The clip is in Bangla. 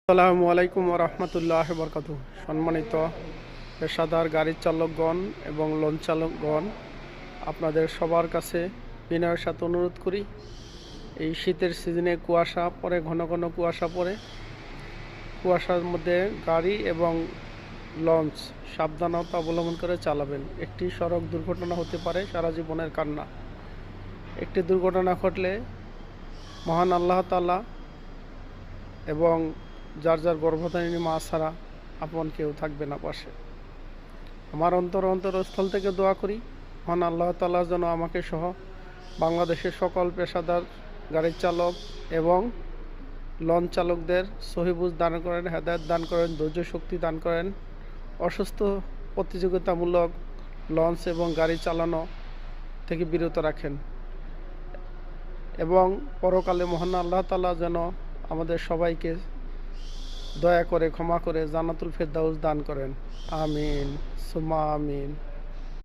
আসসালামু আলাইকুম রহমতুল্লাহ বরকাত। সম্মানিত পেশাদার গাড়ির চালকগণ এবং লঞ্চ চালকগণ, আপনাদের সবার কাছে বিনয়ের সাথে অনুরোধ করি, এই শীতের সিজনে কুয়াশা পড়ে, ঘন ঘন কুয়াশা পড়ে। কুয়াশার মধ্যে গাড়ি এবং লঞ্চ সাবধানতা অবলম্বন করে চালাবেন। একটি সড়ক দুর্ঘটনা হতে পারে সারা জীবনের কান্না। একটি দুর্ঘটনা ঘটলে মহান আল্লাহ তাআলা এবং যার যার গর্ভধারিণী মা ছাড়া আপন কেউ থাকবে না পাশে। আমার অন্তরস্থল থেকে দোয়া করি, মহান আল্লাহ তাআলা যেন আমাকে সহ বাংলাদেশের সকল পেশাদার গাড়ির চালক এবং লঞ্চ চালকদের সহিবুজ দান করেন, হেদায়েত দান করেন, ধৈর্য শক্তি দান করেন, অসুস্থ প্রতিযোগিতামূলক লঞ্চ এবং গাড়ি চালানো থেকে বিরত রাখেন এবং পরকালে মহান আল্লাহ তাআলা যেন আমাদের সবাইকে দয়া করে ক্ষমা করে জান্নাতুল ফেরদাউস দান করেন। আমিন সুম্মা আমিন।